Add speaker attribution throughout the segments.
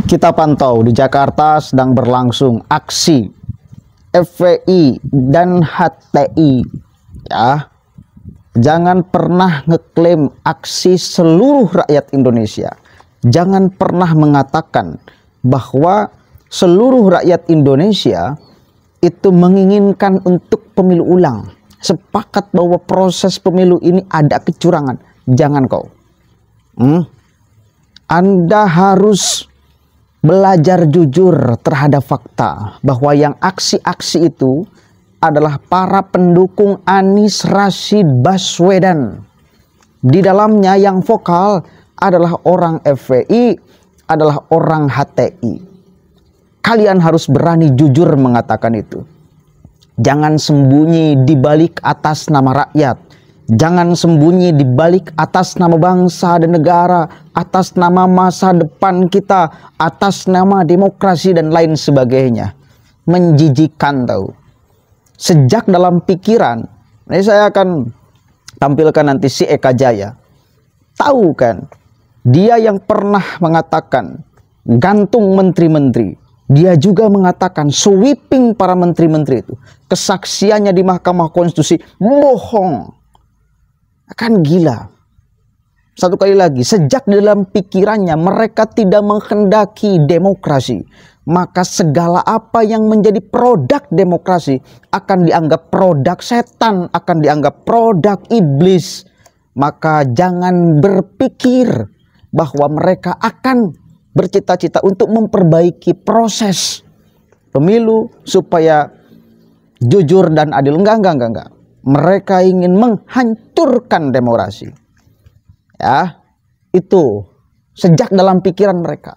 Speaker 1: Kita pantau di Jakarta sedang berlangsung aksi FPI dan HTI, ya. Jangan pernah ngeklaim aksi seluruh rakyat Indonesia. Jangan pernah mengatakan bahwa seluruh rakyat Indonesia itu menginginkan untuk pemilu ulang. Sepakat bahwa proses pemilu ini ada kecurangan. Jangan kau. Anda harus belajar jujur terhadap fakta bahwa yang aksi-aksi itu adalah para pendukung Anies Rashid Baswedan. Di dalamnya yang vokal adalah orang FPI, adalah orang HTI. Kalian harus berani jujur mengatakan itu. Jangan sembunyi di balik atas nama rakyat. Jangan sembunyi di balik atas nama bangsa dan negara, atas nama masa depan kita, atas nama demokrasi dan lain sebagainya. Menjijikan tahu. Sejak dalam pikiran, ini saya akan tampilkan nanti si Eka Jaya. Tahu kan, dia yang pernah mengatakan gantung menteri-menteri. Dia juga mengatakan sweeping para menteri-menteri itu. Kesaksiannya di Mahkamah Konstitusi bohong. Akan gila. Satu kali lagi, sejak dalam pikirannya mereka tidak menghendaki demokrasi, maka segala apa yang menjadi produk demokrasi akan dianggap produk setan, akan dianggap produk iblis. Maka jangan berpikir bahwa mereka akan bercita-cita untuk memperbaiki proses pemilu supaya jujur dan adil. Enggak. Mereka ingin menghancurkan demokrasi. Ya, itu sejak dalam pikiran mereka.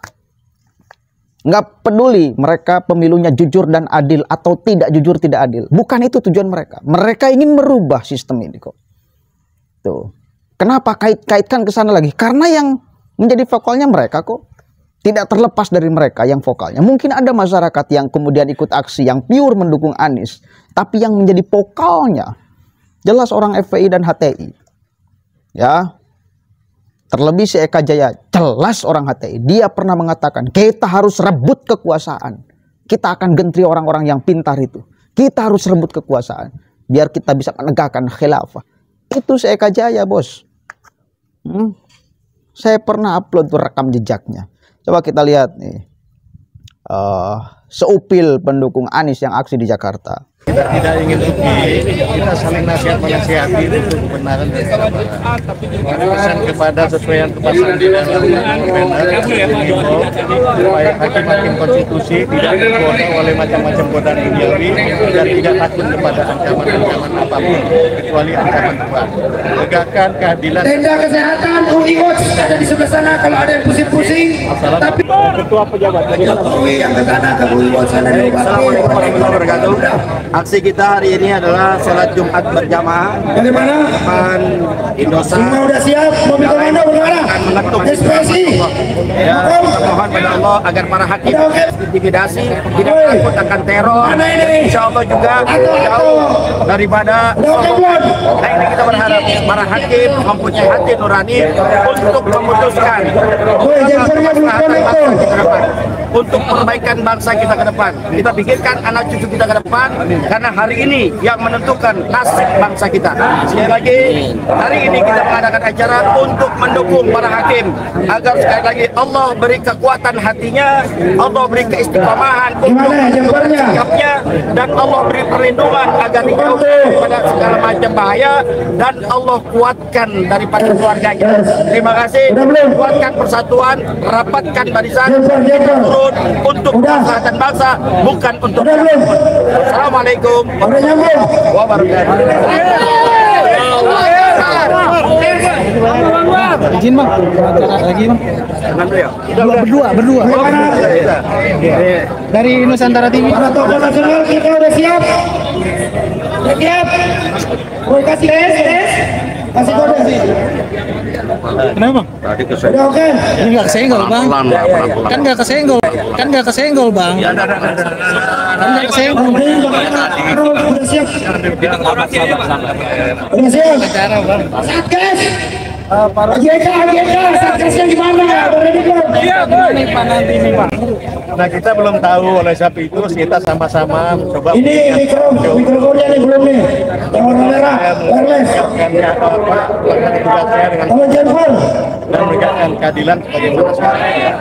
Speaker 1: Nggak peduli mereka pemilunya jujur dan adil atau tidak jujur tidak adil. Bukan itu tujuan mereka. Mereka ingin merubah sistem ini kok. Tuh. Kenapa kaitkan ke sana lagi? Karena yang menjadi vokalnya mereka kok. Tidak terlepas dari mereka yang vokalnya. Mungkin ada masyarakat yang kemudian ikut aksi yang pure mendukung Anies, tapi yang menjadi vokalnya jelas orang FPI dan HTI. Ya. Terlebih si Eka Jaya jelas orang HTI. Dia pernah mengatakan kita harus rebut kekuasaan. Kita akan gentri orang-orang yang pintar itu. Kita harus rebut kekuasaan biar kita bisa menegakkan khilafah. Itu si Eka Jaya, bos. Saya pernah upload rekam jejaknya. Coba kita lihat nih. Seupil pendukung Anies yang aksi di Jakarta.
Speaker 2: Kita tidak ingin rugi, kita saling nasihat-menasihati untuk kebenaran dan kebenaran. Pesan kepada sesuai yang terpasang di dalam Permen supaya hakim-hakim konstitusi tidak tergoda oleh macam-macam godaan duniawi dan tidak takut kepada ancaman-ancaman apapun kecuali ancaman Tuhan. Tegakkan keadilan.
Speaker 3: Tenda kesehatan UI Watch ada di sebelah sana kalau ada yang pusing-pusing. Tapi
Speaker 2: Ketua Pejabat
Speaker 3: Jokowi yang ke sana ke UI Watch sana di
Speaker 2: Assalamualaikum warahmatullahi wabarakatuh. Aksi kita hari ini adalah sholat Jumat berjamaah
Speaker 3: bagaimana?
Speaker 2: depan Indosat.
Speaker 3: Semua udah siap? Mobil komando bagaimana? Ekspresi.
Speaker 2: Ya, mohon pada Allah agar para hakim intimidasi, tidak takut akan teror. Insya Allah juga jauh daripada. Nah, ini kita berharap para hakim mempunyai hati nurani untuk memutuskan untuk perbaikan bangsa kita ke depan. Kita pikirkan anak cucu kita ke depan, karena hari ini yang menentukan nasib bangsa kita. Sekali lagi, hari ini kita mengadakan acara untuk mendukung para hakim agar sekali lagi Allah beri kekuatan hatinya, Allah beri keistiqomahan untuk sikapnya, dan Allah beri perlindungan agar dijauhkan daripada segala macam bahaya, dan Allah kuatkan daripada keluarganya. Terima kasih. Kuatkan persatuan, rapatkan barisan, kita turun untuk kemaslahatan bangsa, bukan untuk siapapun. Assalamualaikum warahmatullahi wabarakatuh.
Speaker 4: Izin bang, lagi bang. Berdua. Dari Nusantara TV.
Speaker 3: Tokoh nasional kita udah siap. Siap. Boy kasih tes. Kasih kode.
Speaker 4: Kenapa bang?
Speaker 3: Udah oke.
Speaker 4: Ini nggak kesenggol bang. Kan nggak kesenggol bang. Kan nggak kesenggol.
Speaker 3: Udah siap. Udah siap.
Speaker 4: Cara bang.
Speaker 3: Satgas. Agenda, Satgasnya gimana?
Speaker 5: Nah, kita belum tahu, oleh sebab itu kita sama-sama mencoba
Speaker 3: Ini mikrofonnya nih belum nih. Yang warna merah, wireless.
Speaker 5: tugasnya dengan
Speaker 3: Kalau Jenfal,
Speaker 5: dan memberikan keadilan sebagaimana seharusnya.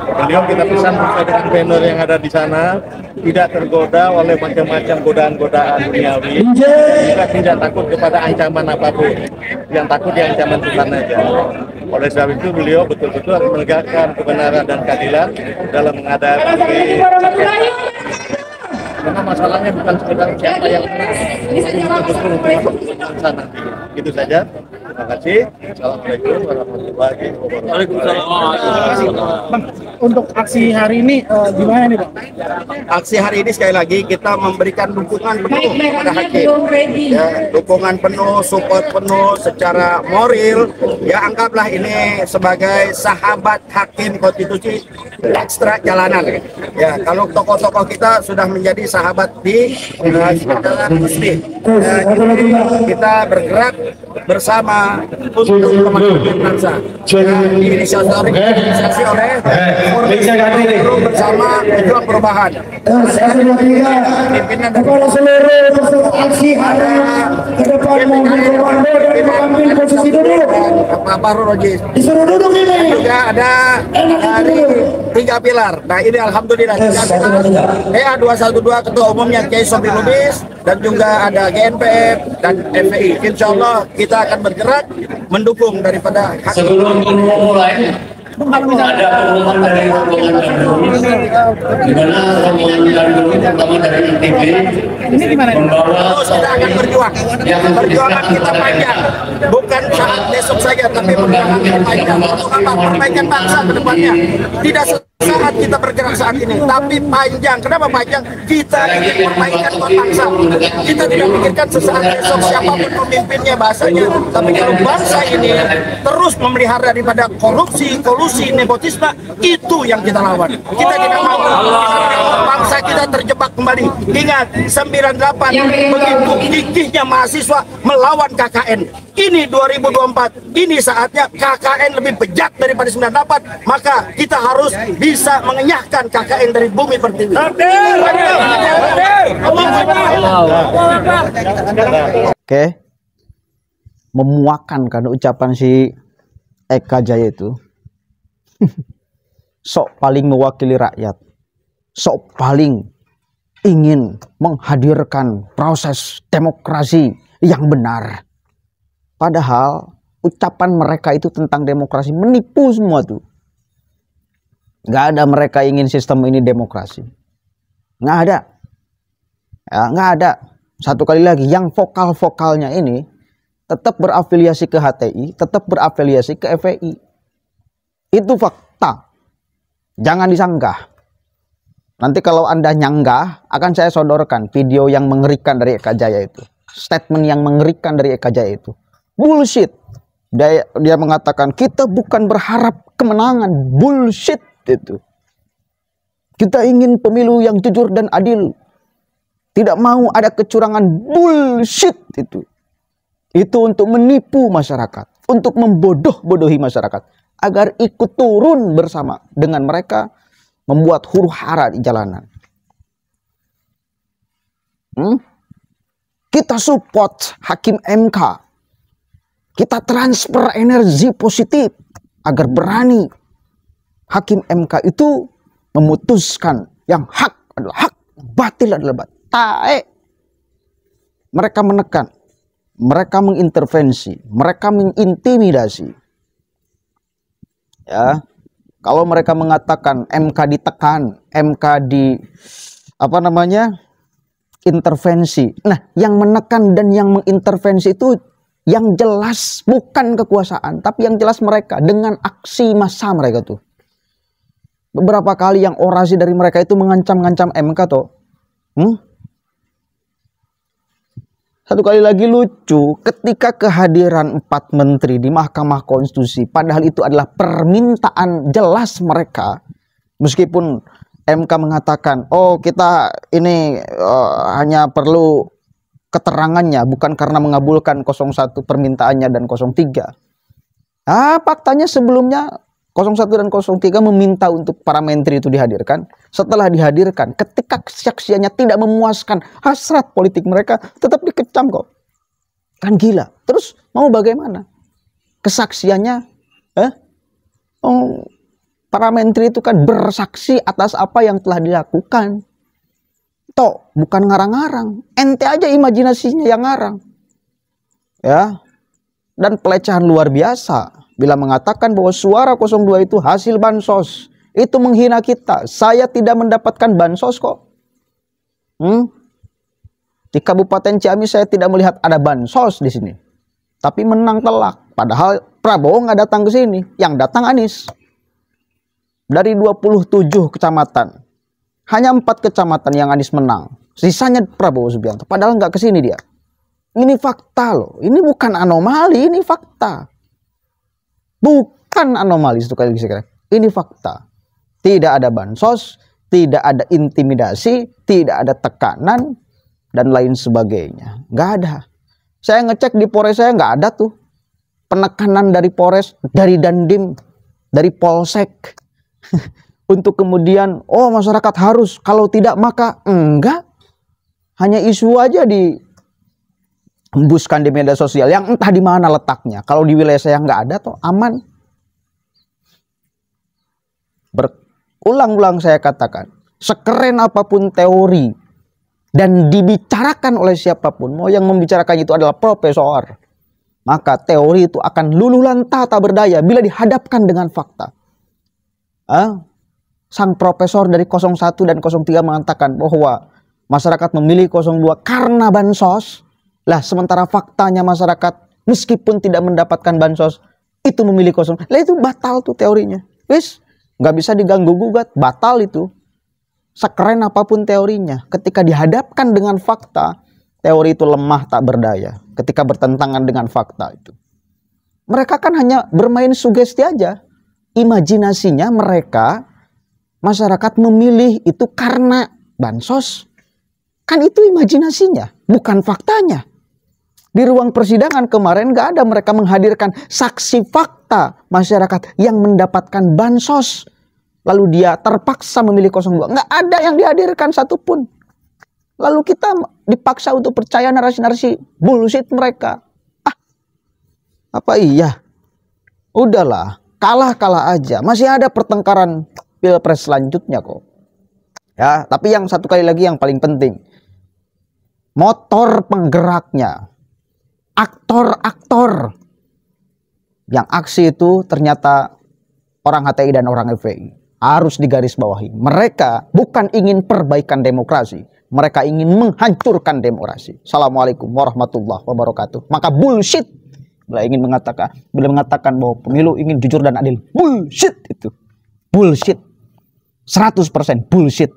Speaker 5: Beliau kita pesan sesuai dengan banner yang ada di sana, tidak tergoda oleh macam-macam godaan-godaan duniawi, juga tidak takut kepada ancaman apapun, yang takut di ancaman Tuhan aja. Oleh sebab itu beliau betul-betul harus menegakkan kebenaran dan keadilan dalam menghadapi, karena masalahnya bukan sekedar siapa yang menang, betul-betul untuk bangsa nanti. Itu saja. Terima kasih. Assalamualaikum warahmatullahi wabarakatuh.
Speaker 4: Untuk aksi hari ini gimana nih Bang?
Speaker 2: Aksi hari ini sekali lagi kita memberikan dukungan penuh kepada hakim. Ya, dukungan penuh, support penuh secara moral. Ya, anggaplah ini sebagai sahabat hakim konstitusi ekstra jalanan. Ya, kalau tokoh-tokoh kita sudah menjadi sahabat di jalan resmi. Ya, kita bergerak bersama untuk kemajuan bangsa. Diinisiasi oleh Forum bersama Pejuang Perubahan. Pimpinan dan
Speaker 3: kepada seluruh peserta aksi hari ke depan mobil komando dan mengambil posisi duduk.
Speaker 2: Pak Bahru Rojis.
Speaker 3: Disuruh duduk ini.
Speaker 2: Juga ada dari 3 pilar. Nah, ini alhamdulillah 3 pilar. EA 212 Ketua Umumnya Kiai Sobri Lubis, dan juga ada GNPF dan FPI. Insya Allah kita akan bergerak mendukung daripada hak.
Speaker 6: Sebelum mulai ada pengumuman dari rombongan Bandung, di mana rombongan Bandung terutama dari NTB membawa
Speaker 2: Terus kita akan berjuang. Perjuangan kita panjang, bukan saat besok saja, tapi perjuangan kita panjang. Untuk apa? Perbaikan bangsa ke depannya. Tidak saat kita bergerak saat ini, tapi panjang. Kenapa panjang? Kita ingin perbaikan buat bangsa. Kita tidak pikirkan sesaat besok siapapun pemimpinnya bahasanya. Tapi kalau bangsa ini terus memelihara daripada korupsi, kolusi, nepotisme, itu yang kita lawan. Kita tidak mau bangsa kita terjebak kembali. Ingat, 98 begitu gigihnya mahasiswa melawan KKN. Ini 2024, ini saatnya KKN lebih bejat daripada 98. Maka kita harus bisa mengenyahkan KKN dari bumi pertiwi.
Speaker 1: Oke, memuakan kan ucapan si Eka Jaya itu. Sok paling mewakili rakyat, sok paling ingin menghadirkan proses demokrasi yang benar. Padahal ucapan mereka itu tentang demokrasi menipu semua tuh. Nggak ada mereka ingin sistem ini demokrasi. Nggak ada. Ya, nggak ada. Satu kali lagi, yang vokal-vokalnya ini tetap berafiliasi ke HTI, tetap berafiliasi ke FPI. Itu fakta. Jangan disanggah. Nanti kalau Anda nyanggah, akan saya sodorkan video yang mengerikan dari Eka Jaya itu. Statement yang mengerikan dari Eka Jaya itu. Bullshit. Dia mengatakan kita bukan berharap kemenangan. Bullshit itu. Kita ingin pemilu yang jujur dan adil. Tidak mau ada kecurangan. Bullshit itu. Itu untuk menipu masyarakat. Untuk membodoh-bodohi masyarakat. Agar ikut turun bersama dengan mereka. Membuat huru hara di jalanan. Kita support Hakim MK. Kita transfer energi positif agar berani Hakim MK itu memutuskan yang hak adalah hak, batil adalah batil. Tae. Mereka menekan, mereka mengintervensi, mereka mengintimidasi. Ya, kalau mereka mengatakan MK ditekan, MK di intervensi. Nah, yang menekan dan yang mengintervensi itu yang jelas bukan kekuasaan, tapi yang jelas mereka dengan aksi massa mereka tuh. Beberapa kali yang orasi dari mereka itu mengancam-ngancam MK tuh. Satu kali lagi lucu, ketika kehadiran 4 menteri di Mahkamah Konstitusi, padahal itu adalah permintaan jelas mereka, meskipun MK mengatakan, oh kita ini hanya perlu keterangannya, bukan karena mengabulkan 01 permintaannya dan 03. Faktanya sebelumnya 01 dan 03 meminta untuk para menteri itu dihadirkan. Setelah dihadirkan, ketika kesaksiannya tidak memuaskan hasrat politik mereka, tetap dikecam kok. Kan gila. Terus mau bagaimana? Kesaksiannya, para menteri itu kan bersaksi atas apa yang telah dilakukan. Toh, bukan ngarang-ngarang. Ente aja imajinasinya yang ngarang. Ya. Dan pelecehan luar biasa bila mengatakan bahwa suara 02 itu hasil bansos. Itu menghina kita. Saya tidak mendapatkan bansos kok. Di Kabupaten Ciamis saya tidak melihat ada bansos di sini. Tapi menang telak. Padahal Prabowo nggak datang ke sini. Yang datang Anies. Dari 27 kecamatan. Hanya 4 kecamatan yang Anies menang. Sisanya Prabowo Subianto. Padahal nggak ke sini dia. Ini fakta loh. Ini bukan anomali, ini fakta. Bukan anomali sekali lagi. Ini fakta. Tidak ada bansos, tidak ada intimidasi, tidak ada tekanan dan lain sebagainya. Nggak ada. Saya ngecek di Polres saya nggak ada tuh penekanan dari Polres, dari Dandim, dari Polsek. Untuk kemudian, masyarakat harus, kalau tidak maka enggak. Hanya isu aja dihembuskan di media sosial yang entah di mana letaknya. Kalau di wilayah saya nggak ada toh, aman. Berulang-ulang saya katakan, sekeren apapun teori dan dibicarakan oleh siapapun, mau yang membicarakan itu adalah profesor, maka teori itu akan luluh lantah tak berdaya bila dihadapkan dengan fakta. Sang profesor dari 01 dan 03 mengatakan bahwa masyarakat memilih 02 karena bansos. Lah sementara faktanya masyarakat meskipun tidak mendapatkan bansos itu memilih 02. Lah itu batal tuh teorinya. Wis, nggak bisa diganggu gugat, batal itu. Sekeren apapun teorinya, ketika dihadapkan dengan fakta, teori itu lemah tak berdaya. Ketika bertentangan dengan fakta itu. Mereka kan hanya bermain sugesti aja. Imajinasinya mereka, masyarakat memilih itu karena bansos. Kan itu imajinasinya, bukan faktanya. Di ruang persidangan kemarin gak ada mereka menghadirkan saksi fakta masyarakat yang mendapatkan bansos. Lalu dia terpaksa memilih 02. Gak ada yang dihadirkan satupun. Lalu kita dipaksa untuk percaya narasi-narasi bullshit mereka. Apa iya? Udahlah. Kalah-kalah aja. Masih ada pertengkaran pilpres selanjutnya kok. Ya, tapi yang satu kali lagi yang paling penting. Motor penggeraknya. Aktor-aktor. Yang aksi itu ternyata orang HTI dan orang FPI. Harus digarisbawahi. Mereka bukan ingin perbaikan demokrasi. Mereka ingin menghancurkan demokrasi. Assalamualaikum warahmatullahi wabarakatuh. Maka bullshit. Bila mengatakan bahwa pemilu ingin jujur dan adil. Bullshit itu. Bullshit. 100% bullshit.